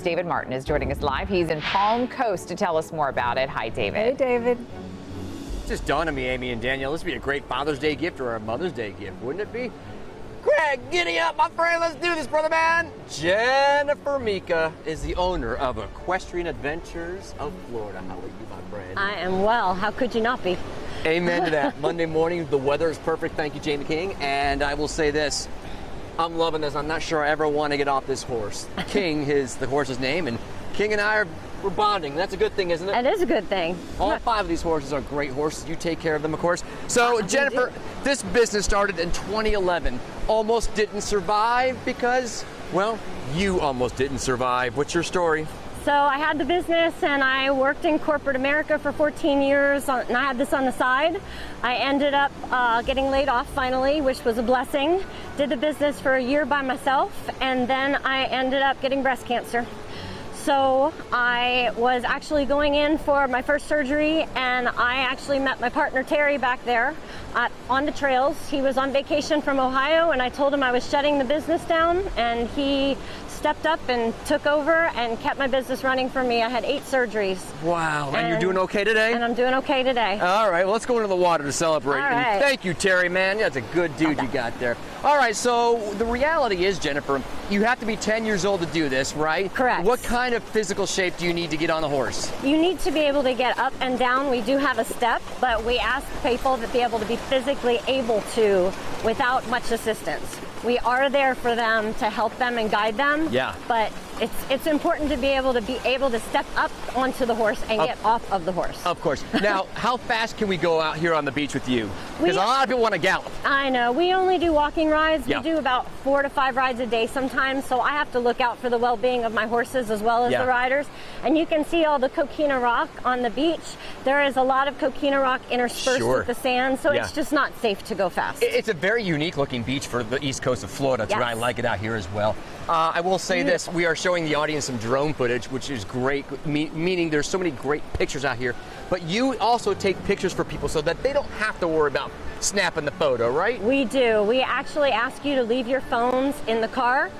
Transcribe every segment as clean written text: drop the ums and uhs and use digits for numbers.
David Martin is joining us live. He's in Palm Coast to tell us more about it. Hi, David. Hey, David. It just dawned on me, Amy and Danielle, this would be a great Father's Day gift or a Mother's Day gift, wouldn't it be? Greg, giddy up, my friend. Let's do this, brother man. Jennifer Mika is the owner of Equestrian Adventures of Florida. How are you, my friend? I am well. How could you not be? Amen to that. Monday morning, the weather is perfect. Thank you, Jamie King. And I will say this. I'm loving this. I'm not sure I ever want to get off this horse. King is the horse's name, and King and I we're bonding. That's a good thing, isn't it? It is a good thing. All 5 of these horses are great horses. You take care of them, of course. So, Jennifer, this business started in 2011. Almost didn't survive because, well, you almost didn't survive. What's your story? So I had the business and I worked in corporate America for 14 years and I had this on the side. I ended up getting laid off finally, which was a blessing. Did the business for a year by myself and then I ended up getting breast cancer. So I was actually going in for my first surgery and I actually met my partner Terry back there on the trails. He was on vacation from Ohio and I told him I was shutting the business down and he stepped up and took over and kept my business running for me. I had 8 surgeries. Wow, and you're doing okay today? And I'm doing okay today. All right, well, let's go into the water to celebrate. All right. And thank you, Terry, man. That's a good dude you got there. All right, so the reality is, Jennifer, you have to be 10 years old to do this, right? Correct. What kind of physical shape do you need to get on the horse? You need to be able to get up and down. We do have a step, but we ask people to be able to be physically able to without much assistance. We are there for them to help them and guide them. Yeah. But it's important to be able to step up onto the horse and get off of the horse. Of course. Now, how fast can we go out here on the beach with you? Because a lot of people want to gallop. I know. We only do walking rides. Yeah. We do about 4 to 5 rides a day sometimes, so I have to look out for the well-being of my horses as well as the riders. And you can see all the coquina rock on the beach. There is a lot of coquina rock interspersed with the sand, so it's just not safe to go fast. It's a very unique looking beach for the east coast of Florida. That's why I like it out here as well. I will say this, we are showing the audience some drone footage, which is great, meaning there's so many great pictures out here. But you also take pictures for people so that they don't have to worry about snapping the photo, right? We do. We actually ask you to leave your phones in the car,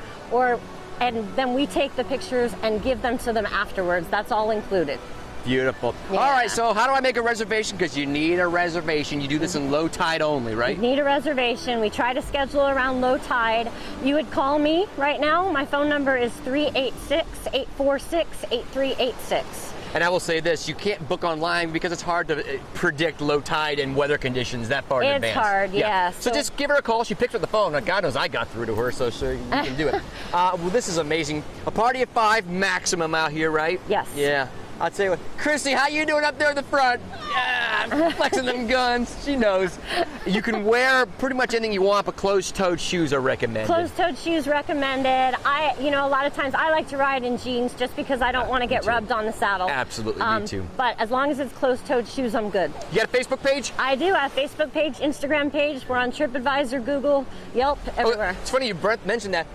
and then we take the pictures and give them to them afterwards. That's all included. Beautiful. Yeah. All right, so how do I make a reservation? Because you need a reservation. You do this in low tide only, right? You need a reservation. We try to schedule around low tide. You would call me right now. My phone number is 386-846-8386. And I will say this, you can't book online because it's hard to predict low tide and weather conditions that far in advance. It's hard, yeah. So just give her a call. She picks up the phone. God knows I got through to her, so sure you can do it. Well, this is amazing. A party of 5 maximum out here, right? Yes. Yeah. I'll tell you what, Christy, how you doing up there in the front? Yeah, I'm flexing them guns. She knows. You can wear pretty much anything you want, but closed-toed shoes are recommended. Closed-toed shoes recommended. A lot of times I like to ride in jeans just because I don't want to get rubbed on the saddle. Absolutely, me too. But as long as it's closed-toed shoes, I'm good. You got a Facebook page? I do. I have a Facebook page, Instagram page. We're on TripAdvisor, Google, Yelp, everywhere. It's funny you mentioned that.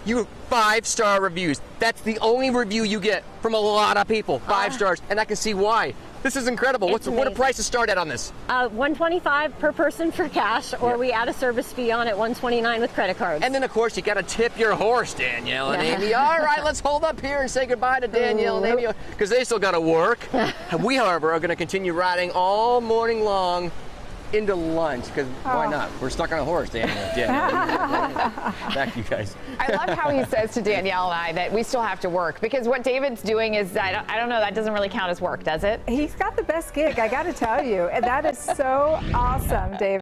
You have 5-star reviews. That's the only review you get from a lot of people. 5 stars, and I can see why. This is incredible. What do prices start at on this? $125 per person for cash, or we add a service fee on it, $129 with credit cards. And then, of course, you got to tip your horse, Danielle and Amy. All right, let's hold up here and say goodbye to Danielle and Amy, because they still got to work. We, however, are going to continue riding all morning long into lunch, because why not? We're stuck on a horse, Danielle. Back to you guys. I love how he says to Danielle and I that we still have to work, because what David's doing is, I don't know, that doesn't really count as work, does it? He's got the best gig, I got to tell you. And that is so awesome, David.